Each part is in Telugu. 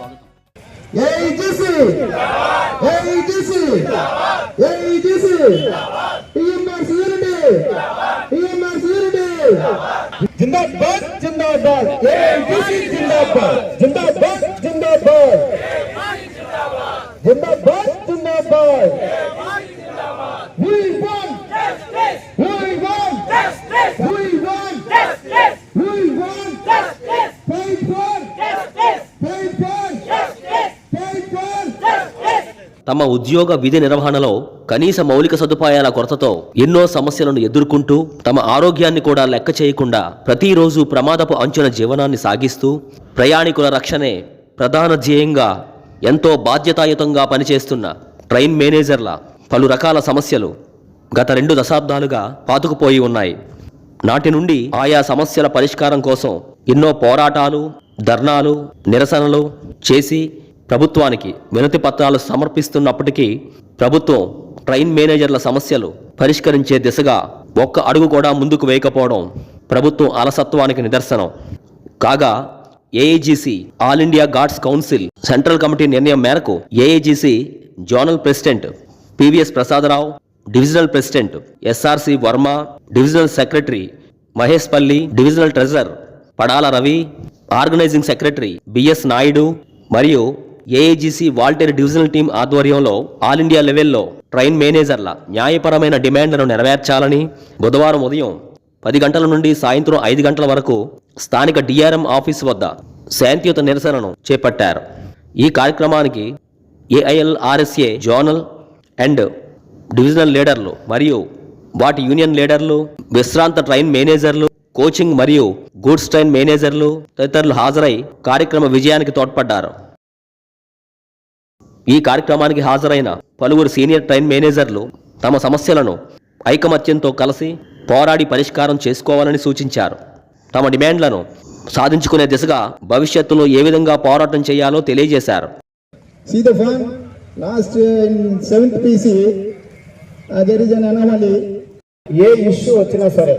స్వాగతం. जिंदाबाद जिंदाबाद जिंदाबाद जिंदाबाद जिंदाबाद जिंदाबाद जिंदाबाद We want justice. We want justice. We want justice. We want justice. Fight for justice. Fight for justice. Fight for justice. తమ ఉద్యోగ విధి నిర్వహణలో కనీస మౌలిక సదుపాయాల కొరతతో ఎన్నో సమస్యలను ఎదుర్కొంటూ తమ ఆరోగ్యాన్ని కూడా లెక్క చేయకుండా ప్రతిరోజు ప్రమాదపు అంచున జీవనాన్ని సాగిస్తూ ప్రయాణికుల రక్షణే ప్రధాన ధ్యేయంగా ఎంతో బాధ్యతాయుతంగా పనిచేస్తున్న ట్రైన్ మేనేజర్ల పలు రకాల సమస్యలు గత 2 దశాబ్దాలుగా పాతుకుపోయి ఉన్నాయి. నాటి నుండి ఆయా సమస్యల పరిష్కారం కోసం ఎన్నో పోరాటాలు, ధర్నాలు, నిరసనలు చేసి ప్రభుత్వానికి వినతి పత్రాలు సమర్పిస్తున్నప్పటికీ ప్రభుత్వం ట్రైన్ మేనేజర్ల సమస్యలు పరిష్కరించే దిశగా ఒక్క అడుగు కూడా ముందుకు వేయకపోవడం ప్రభుత్వం అలసత్వానికి నిదర్శనం. కాగా AIGC all India guards council central committee నిర్ణయం మేరకు AIGC zonal president PVS Prasadarao, divisional president SRC Varma, divisional secretary Mahesh Palli, divisional treasurer Padala Ravi, organising secretary BS Naidu మరియు ఏఐజీసీ వాల్టేర్ డివిజనల్ టీం ఆధ్వర్యంలో ఆల్ ఇండియా లెవెల్లో ట్రైన్ మేనేజర్ల న్యాయపరమైన డిమాండ్లను నెరవేర్చాలని బుధవారం ఉదయం 10 గంటల నుండి సాయంత్రం 5 గంటల వరకు స్థానిక డిఆర్ఎం ఆఫీసు వద్ద శాంతియుత నిరసనను చేపట్టారు. ఈ కార్యక్రమానికి ఏఐఎల్ఆర్ఎస్ఏ జోనల్ అండ్ డివిజనల్ లీడర్లు మరియు వాటి యూనియన్ లీడర్లు, విశ్రాంత ట్రైన్ మేనేజర్లు, కోచింగ్ మరియు గూడ్స్ ట్రైన్ మేనేజర్లు తదితరులు హాజరై కార్యక్రమ విజయానికి తోడ్పడ్డారు. ఈ కార్యక్రమానికి హాజరైన పలువురు సీనియర్ ట్రైన్ మేనేజర్లు తమ సమస్యలను ఐకమత్యంతో కలిసి పోరాడి పరిష్కారం చేసుకోవాలని సూచించారు. తమ డిమాండ్లను సాధించుకునే దిశగా భవిష్యత్తులో ఏ విధంగా పోరాటం చేయాలో తెలియజేశారు. Last in 7th PC there is an anomaly. A issue వచ్చినా సరే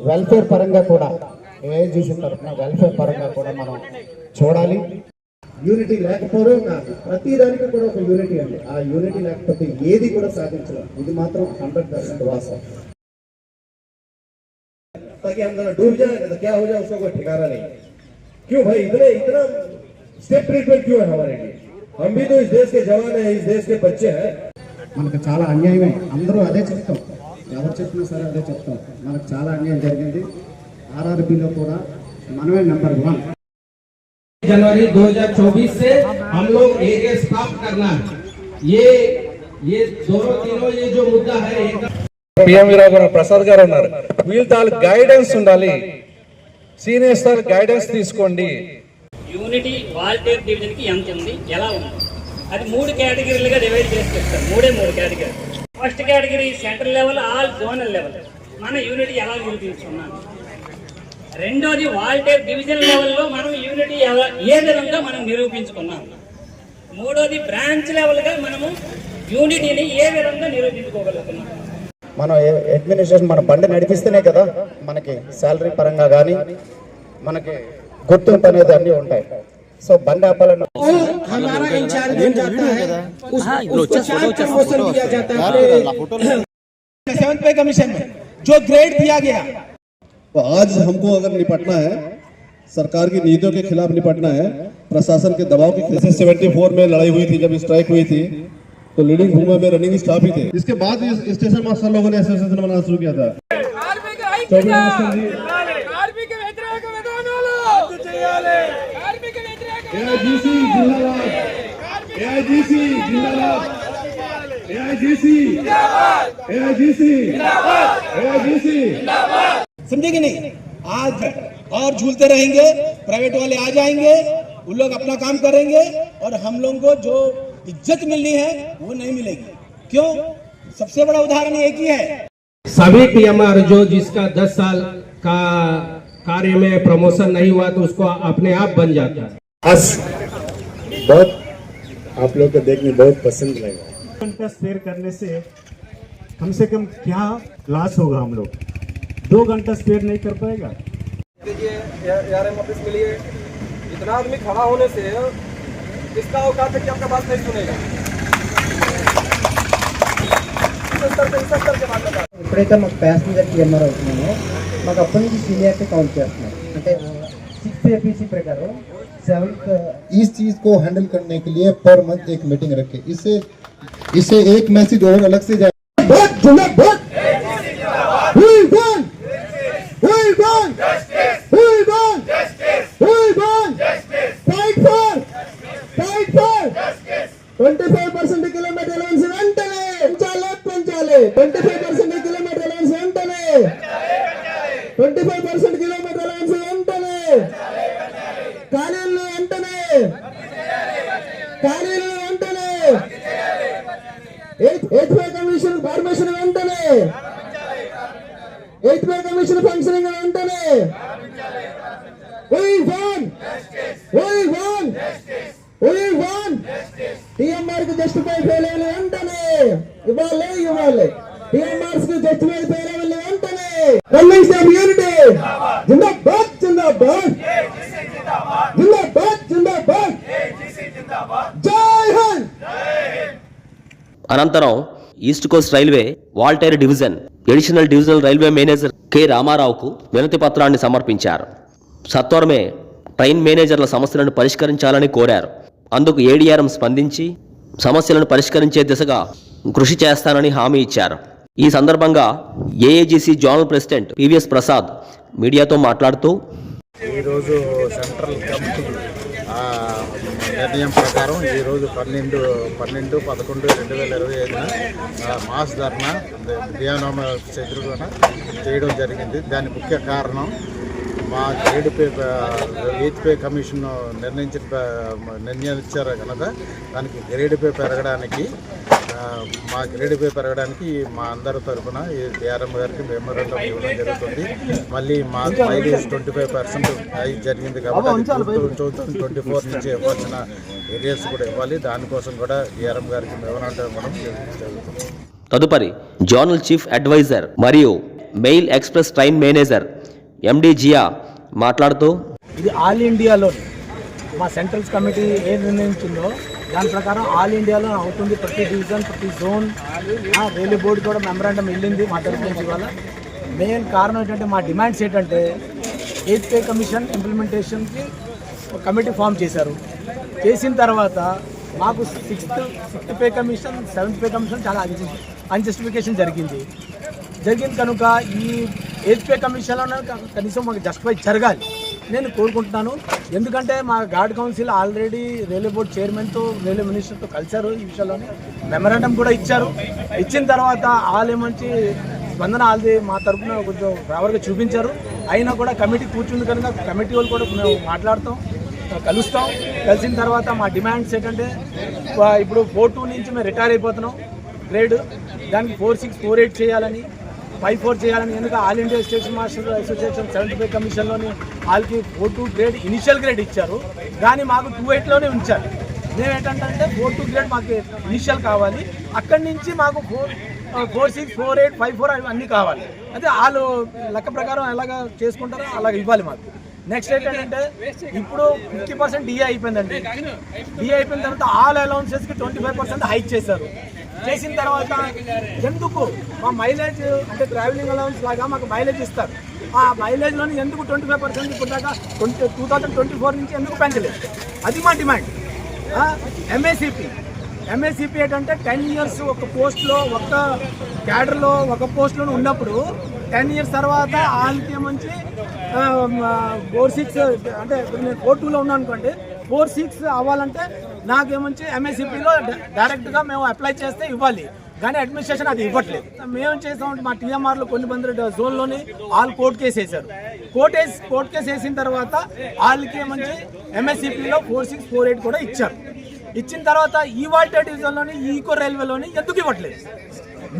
వెల్ఫేర్ పరంగా కూడా ఏఐజీసీ తరఫున వెల్ఫేర్ పరంగా కూడా మనం చూడాలి. యూనిటీ లేకపోవడం కాదు, ప్రతి దానికి కూడా ఒక యూనిటీ అండి. ఆ యూనిటీ లేకపోతే ఏది కూడా సాధించలేం. ఇది మాత్రం 100% వాస్తవం. ताकि हम जरा डूब जाए तो क्या हो जाए उसका कोई ठिकाना नहीं. क्यों भाई इतना स्टेप ट्रीटमेंट क्यों है हमारे लिए? हम भी तो इस देश के जवान हैं, इस देश के बच्चे हैं. మనకు చాలా అన్యాయమే, అందరూ అదే చెప్తాం, ఎవరు చెప్పినా సరే అదే చెప్తాం. మనకు చాలా అన్యాయం జరిగింది. ఆర్ఆర్బీలో కూడా మనమే నెంబర్ 1. जनवरी 2024 से हम लोग एक स्टॉप करना ये दोनों तीनों ये जो मुद्दा है పిఎం గారు ప్రసాద్ గారు ఉన్నారు. వీళ్ళ తాలూకు గైడెన్స్ ఉండాలి. సీనియర్స్ తాలూకు గైడెన్స్ తీసుకోండి. యూనిటీ వాల్టేర్ డివిజన్ కి ఎంత ఉంది, ఎలా ఉంది, అది 3 కేటగిరీలుగా డివైడ్ చేసి చెప్తారు. 3 category. First category central level, all zonal level మన యూనిటీ ఎలా నిరూపించుకున్నాం. రెండోది వాల్టేర్ డివిజన్ లెవెల్లో మనం యూనిటీ ఏ విధంగా మనం నిరూపించుకున్నాం. మూడోది బ్రాంచ్ లెవెల్గా మనము యూనిటీని ఏ విధంగా నిరూపించుకోగలుగుతున్నాం. మనం అడ్మినిస్ట్రేషన్ మన బండి నడిపిస్తేనే కదా మనకి శాలరీ పరంగా కానీ మనకి గుర్తింపు అనేది అన్నీ ఉంటాయి. సో బండి ఆపాలన్న हमारा इंचार्ज बन जाता है, उसको चार्ज प्रमोशन दिया जाता है 7th पे कमीशन में जो ग्रेड दिया गया. तो आज हमको अगर निपटना है, सरकार की नीतियों के खिलाफ निपटना है, प्रशासन के दबाव के खिलाफ. 74 में लड़ाई हुई थी, जब स्ट्राइक हुई थी तो लीडिंग भूमि में रनिंग स्टाफ ही थे. इसके बाद स्टेशन मास्टर लोगों ने एसोसिएशन बनाना शुरू किया था. समझे कि नहीं? आज और झूलते रहेंगे, प्राइवेट वाले आ जाएंगे, उन लोग अपना काम करेंगे और हम लोगों को जो इज्जत मिलनी है वो नहीं मिलेगी. क्यों? सबसे बड़ा उदाहरण एक ही है. सभी पीएमआर जो जिसका 10 साल का कार्य में प्रमोशन नहीं हुआ तो उसको अपने आप बन जाता है. बहुत आप लोग को देखने बहुत पसंद लगा. घंटा स्पेयर करने से कम क्या लॉस होगा. हम लोग 2 घंटा स्पेयर नहीं कर पाएगा. इतना आदमी खड़ा होने से इसका औकात है कि आपका बात नहीं सुनेगा। ఎప్పుడైతే మాకు ప్యాసింజర్ టీఎంఆర్ అవుతున్నామో మాకు అప్పటి నుంచి సీనియారిటీ కౌంట్ చేస్తున్నాం అంటే 6th APC ప్రకారం 7th इस चीज को हैंडल करने के लिए पर मंथ एक मीटिंग रखे, इससे एक मैसेज और अलग से जाए। కిలోమీటర్ అలవెన్స్ వెంటనే పెంచాలి 25% కిలోమీటర్ అలవెన్స్ వెంటనే 25% కిలోమీటర్ అలవెన్స్ వెంటనే ఖాళీలు వెంటనే 8th పే కమిషన్ ఫార్మేషన్ వెంటనే 8th పే కమిషన్ ఫంక్షనింగ్ వెంటనే We want TMR కి జస్టిఫై ఫెయిల్ వెంటనే ఇవ్వాలి TMRs కి జస్టిఫై ఫెయిల్ వెంటనే రన్నింగ్ స్టాఫ్ యూనిటీ జిందాబాద్ జై హింద్. అనంతరం east coast railway Waltair division additional divisional railway manager K రామారావుకు వినతి పత్రాన్ని సమర్పించారు. సత్వరమే ట్రైన్ మేనేజర్ల సమస్యలను పరిష్కరించాలని కోరారు. అందుకు ఏడీఆర్ఎం స్పందించి సమస్యలను పరిష్కరించే దిశగా కృషి చేస్తానని హామీ ఇచ్చారు. ఈ సందర్భంగా ఏఏజీసీ జోనల్ ప్రెసిడెంట్ పివిఎస్ ప్రసాద్ మీడియాతో మాట్లాడుతూ ఈరోజు సెంట్రల్ కమిటీ నిర్ణయం ప్రకారం ఈరోజు 12/11/2025 మాస్ ధర్నా ఉద్యానవన ఎదురుగా చేయడం జరిగింది. దాని ముఖ్య కారణం మా grade pay 8th pay commission నిర్ణయించారు కనుక దానికి గ్రేడ్ పే పెరగడానికి మా అందరి తరఫున ఈ డిఆర్ఎం గారికి మెమోరాండం ఇవ్వడం జరుగుతుంది. మళ్ళీ మా మైలేజ్ 25% అయి జరిగింది కాబట్టి 2024 నుంచి ఇవ్వాల్సిన ఏరియాస్ కూడా ఇవ్వాలి. దానికోసం కూడా డిఆర్ఎం గారికి మెమోరాండం ఇవ్వడం జరుగుతుంది. తదుపరి జోనల్ చీఫ్ అడ్వైజర్ మరియు mail express train manager MD Zia మాట్లాడుతూ ఇది ఆల్ ఇండియాలో మా సెంట్రల్స్ కమిటీ ఏం నిర్ణయించిందో దాని ప్రకారం ఆల్ ఇండియాలో అవుతుంది. ప్రతి డివిజన్ ప్రతి జోన్ రైల్వే బోర్డు కూడా మెమరాండం వెళ్ళింది మా తరఫు నుంచి. ఇవాళ మెయిన్ కారణం ఏంటంటే మా డిమాండ్స్ ఏంటంటే 8th పే కమిషన్ ఇంప్లిమెంటేషన్కి కమిటీ ఫామ్ చేశారు. చేసిన తర్వాత మాకు 6th pay commission 7th pay commission చాలా అన్జస్టిఫికేషన్ జరిగింది కనుక ఈ 8th పే కమిషన్లో కనీసం మాకు జస్టిఫై జరగాలి నేను కోరుకుంటున్నాను. ఎందుకంటే మా guard council already railway board చైర్మన్తో రైల్వే మినిస్టర్తో కలిశారు. ఈ విషయంలోనే మెమరాండం కూడా ఇచ్చారు. ఇచ్చిన తర్వాత ఏమంచి స్పందన వాళ్ళది మా తరఫున కొంచెం ఫేవర్గా చూపించారు. అయినా కూడా కమిటీ కూర్చుంది కనుక కమిటీ వాళ్ళు కూడా మేము మాట్లాడతాం, కలుస్తాం. కలిసిన తర్వాత మా డిమాండ్స్ ఏంటంటే ఇప్పుడు 4-2 నుంచి మేము రిటైర్ అయిపోతున్నాం గ్రేడ్, దానికి 4-6 4-8 చేయాలని 5-4 చేయాలని. ఎందుకంటే all India station master association 7th pay కమిషన్లోని వాళ్ళకి 4-2 గ్రేడ్ ఇనిషియల్ గ్రేడ్ ఇచ్చారు, కానీ మాకు 2-8లోనే ఉంచారు. మేమేంటంటే 4-2 గ్రేడ్ మాకు ఇనిషియల్ కావాలి, అక్కడి నుంచి మాకు 4-6 4-8 5-4 అన్నీ కావాలి. అయితే వాళ్ళు లెక్క ప్రకారం ఎలాగ చేసుకుంటారో అలాగ ఇవ్వాలి మాకు. నెక్స్ట్ ఏంటంటే ఇప్పుడు 50% డిఏ అయిపోయిందండి. డిఏ అయిపోయిన తర్వాత ఆల్ అలౌన్సెస్కి 25% హైక్ చేశారు. చేసిన తర్వాత ఎందుకు మా మైలేజ్ అంటే ట్రావెలింగ్ అలౌన్స్ లాగా మాకు మైలేజ్ ఇస్తారు. ఆ మైలేజ్లోని ఎందుకు 25% ఇప్పుడు దాకా 2024 నుంచి ఎందుకు పెంచలేదు? అది మా డిమాండ్. ఎంఏసిపి ఏంటంటే 10 years ఒక పోస్ట్లో ఒక క్యాడర్లో ఒక పోస్ట్లో ఉన్నప్పుడు 10 years తర్వాత వాళ్ళకి ఏమంచి 4-6 అంటే నేను 4-2లో ఉన్నాను అనుకోండి, 4-6 అవ్వాలంటే నాకేమంచి ఎంఎస్సిపిలో డైరెక్ట్గా మేము అప్లై చేస్తే ఇవ్వాలి, కానీ అడ్మినిస్ట్రేషన్ అది ఇవ్వట్లేదు. మేము చేసామంటే మా టీఎంఆర్లో కొన్ని మంది జోన్లోని వాళ్ళు కోర్టు కేసు వేశారు. కోర్టు కేసు వేసిన తర్వాత వాళ్ళకి ఏమంచి ఎంఎస్సిపిలో 4-6 4-8 కూడా ఇచ్చారు. ఇచ్చిన తర్వాత ఈ వాల్టేర్ డివిజన్లోని ఈకో రైల్వేలోని ఎందుకు ఇవ్వట్లేదు?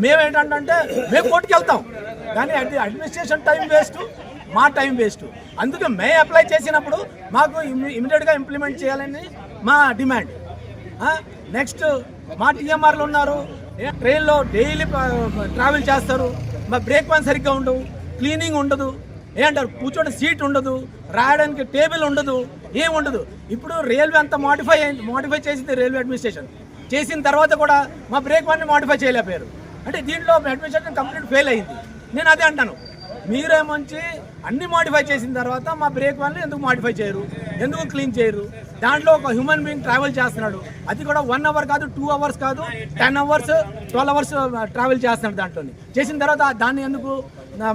మేమేంటంటే మేము కోర్టుకి వెళ్తాం, కానీ అది అడ్మినిస్ట్రేషన్ టైం వేస్ట్, మా టైం వేస్ట్. అందుకే మేము అప్లై చేసినప్పుడు మాకు ఇమీడియట్గా ఇంప్లిమెంట్ చేయాలని మా డిమాండ్. నెక్స్ట్ మా టీఎంఆర్లు ఉన్నారు, ట్రైన్లో డైలీ ట్రావెల్ చేస్తారు, మా బ్రేక్ఫాస్ట్ సరిగ్గా ఉండవు, క్లీనింగ్ ఉండదు, ఏంటారు కూర్చోండి సీట్ ఉండదు, రాయడానికి టేబుల్ ఉండదు, ఏం ఉండదు. ఇప్పుడు రైల్వే అంతా మోడిఫై చేసింది రైల్వే అడ్మినిస్ట్రేషన్. చేసిన తర్వాత కూడా మా బ్రేక్ వన్ని మోడిఫై చేయలేకపోయారు. అంటే దీంట్లో అడ్మినిస్ట్రేషన్ కంప్లీట్ ఫెయిల్ అయింది. నేను అదే అంటాను, మీరేమంచి అన్ని మోడిఫై చేసిన తర్వాత మా బ్రేక్ వన్ ఎందుకు మోడిఫై చేయరు, ఎందుకు క్లీన్ చేయరు? దాంట్లో ఒక హ్యూమన్ బీయింగ్ ట్రావెల్ చేస్తున్నాడు, అది కూడా 1 అవర్ కాదు, 2 అవర్స్ కాదు, 10 అవర్స్ 12 అవర్స్ ట్రావెల్ చేస్తున్నాడు. దాంట్లో చేసిన తర్వాత దాన్ని ఎందుకు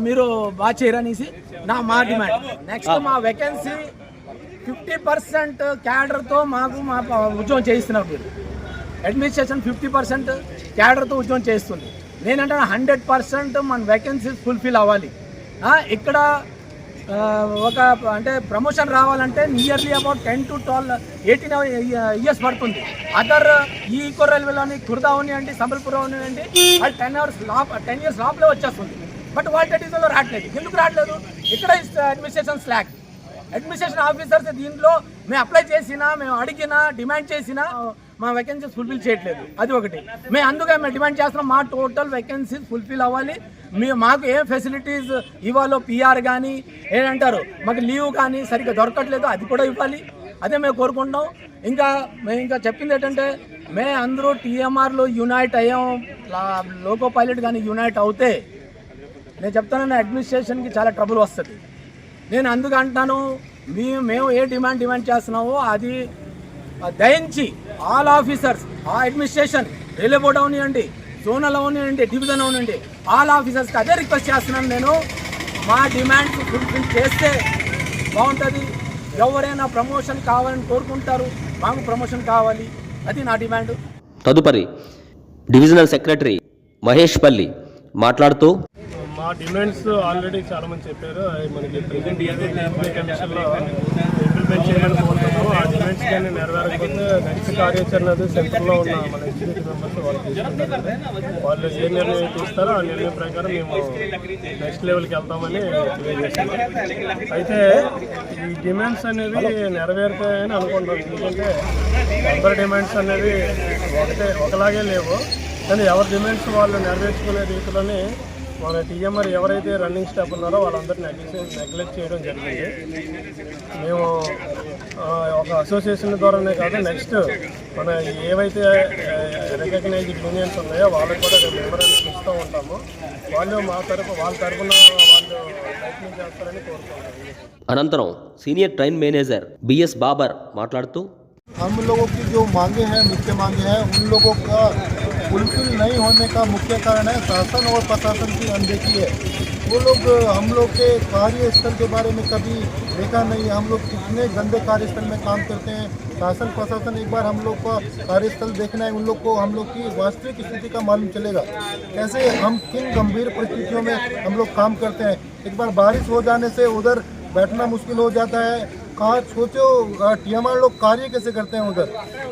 మీరు బాగా చేయరనేసి మా డిమాండ్. నెక్స్ట్ మా వేకెన్సీ 50% క్యాడర్తో మా ఉద్యోగం చేయిస్తున్నారు. మీరు అడ్మినిస్ట్రేషన్ 50% క్యాడర్తో ఉద్యోగం చేస్తుంది. నేనంటే 100% మన వేకెన్సీస్ ఫుల్ఫిల్ అవ్వాలి. ఇక్కడ ఒక అంటే ప్రమోషన్ రావాలంటే నియర్లీ అబౌట్ 10 to 12, 18 ఇయర్స్ పడుతుంది. అదర్ ఈ ఈకో రైల్వేలోని కుర్దా ఉన్నాయండి, సంబల్పూర్ ఉన్నాయండి, అది 10 years లోపలే వచ్చేస్తుంది. బట్ వాటిలో రావట్లేదు. ఎందుకు రావట్లేదు? ఇక్కడ అడ్మినిస్ట్రేషన్ స్లాక్. అడ్మినిస్ట్రేషన్ ఆఫీసర్స్ దీంట్లో మేము అప్లై చేసినా, మేము అడిగినా, డిమాండ్ చేసినా మా వేకెన్సీస్ ఫుల్ఫిల్ చేయట్లేదు. అది ఒకటి. అందుకే మేము డిమాండ్ చేస్తున్నాం, మా టోటల్ వేకెన్సీస్ ఫుల్ఫిల్ అవ్వాలి. మాకు ఏ ఫెసిలిటీస్ ఇవ్వాలో, పిఆర్ కానీ ఏంటంటారు, మాకు లీవ్ కానీ సరిగ్గా దొరకట్లేదు, అది కూడా ఇవ్వాలి. అదే మేము కోరుకుంటున్నాం. మేము ఇంకా చెప్పింది ఏంటంటే, మేము అందరూ టీఎంఆర్లో యునైట్ అయ్యాం, లోకో పైలట్ కానీ యునైట్ అవుతే నేను చెప్తాను అడ్మినిస్ట్రేషన్కి చాలా ట్రబుల్ వస్తుంది. నేను అందుకు అంటాను, మేము ఏ డిమాండ్ చేస్తున్నామో అది దయించి ఆల్ ఆఫీసర్స్, ఆ అడ్మినిస్ట్రేషన్, రైల్వే బోర్డు అవనివ్వండి, జోనల్ అవనివ్వండి, డివిజన్ అవనివ్వండి, ఆల్ ఆఫీసర్స్కి అదే రిక్వెస్ట్ చేస్తున్నాను. నేను మా డిమాండ్స్ ఫుల్ఫిల్ చేస్తే బాగుంటుంది. ఎవరైనా ప్రమోషన్ కావాలని కోరుకుంటారు, మాకు ప్రమోషన్ కావాలి, అది నా డిమాండ్. తదుపరి డివిజనల్ సెక్రటరీ మహేష్ పల్లి మాట్లాడుతూ, మా డిమాండ్స్ ఆల్రెడీ చాలా మంది చెప్పారు. మనకి ప్రెజెంట్ ఏదైతే కమిషన్లో ఇంప్లిమెంట్ చేయాలని కోరుతున్నామో ఆ డిమాండ్స్ కానీ నెరవేరకపోతే నెక్స్ట్ కార్యాచరణ సెంటర్లో ఉన్న మన ఎగ్జిక్యూటివ్ మెంబర్స్ వాళ్ళు తీసుకుంటారు. వాళ్ళు ఏ నిర్ణయం తీస్తారో ఆ నిర్ణయం ప్రకారం మేము నెక్స్ట్ లెవెల్కి వెళ్తామని తెలియజేస్తున్నాం. అయితే ఈ డిమాండ్స్ అనేవి నెరవేరుతాయని అనుకుంటాం. ఎందుకంటే అందరి డిమాండ్స్ అనేవి ఒకలాగే లేవు. కానీ ఎవరి డిమాండ్స్ వాళ్ళు నెరవేర్చుకునే రీతిలోనే మన టీఎంఆర్ ఎవరైతే రన్నింగ్ స్టాఫ్ ఉన్నారో వాళ్ళందరినీ నెగ్లెక్ట్ చేయడం జరిగింది. మేము ఒక అసోసియేషన్ ద్వారానే కాదు, నెక్స్ట్ మన ఏవైతే రికగ్నైజ్డ్ యూనియన్స్ ఉన్నాయో వాళ్ళకి కూడా మెమోరాండం ఇస్తూ ఉంటాము. వాళ్ళు వాళ్ళ తరఫున వాళ్ళు ప్రయత్నం చేస్తారని కోరుకుంటున్నాము. అనంతరం senior train manager BS Babar మాట్లాడుతూ, हम लोगों की जो मांगे हैं, मुख्य मांगे हैं, उन लोगों का फुलफिल नहीं होने का मुख्य कारण है शासन और प्रशासन की अनदेखी है। वो लोग हम लोग के कार्यस्थल के बारे में कभी देखा नहीं है। हम लोग कितने गंदे कार्यस्थल में काम करते हैं। शासन प्रशासन एक बार हम लोग का कार्यस्थल देखना है, उन लोग को हम लोग की वास्तविक स्थिति का मालूम चलेगा, कैसे हम किन गंभीर परिस्थितियों में हम लोग काम करते हैं। एक बार बारिश हो जाने से उधर बैठना मुश्किल हो जाता है। कहाँ सोचो टीएमआर लोग कार्य कैसे करते हैं उधर।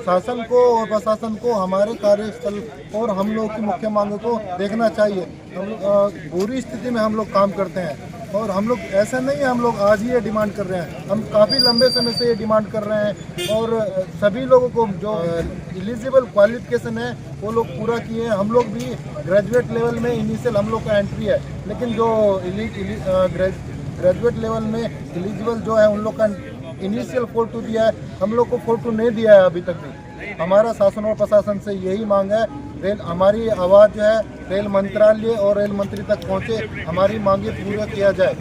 शासन को और प्रशासन को हमारे कार्यस्थल और हम लोग की मुख्य मांगों को देखना चाहिए। हम बुरी स्थिति में हम लोग काम करते हैं और हम लोग ऐसा नहीं है हम लोग आज ही ये डिमांड कर रहे हैं, हम काफ़ी लंबे समय से ये डिमांड कर रहे हैं। और सभी लोगों को जो एलिजिबल क्वालिफिकेशन है वो लोग पूरा किए हैं। हम लोग भी ग्रेजुएट लेवल में इनिशियल हम लोग का एंट्री है, लेकिन जो ग्रेजुएट लेवल में एलिजिबल जो है उन लोग का इनिशियल 4-2 दिया है, हम लोग को 4-2 नहीं दिया है अभी तक भी। हमारा शासन और प्रशासन से यही मांग है, हमारी आवाज़ जो है रेल मंत्रालय और रेल मंत्री तक पहुँचे, हमारी मांगे पूरा किया जाए।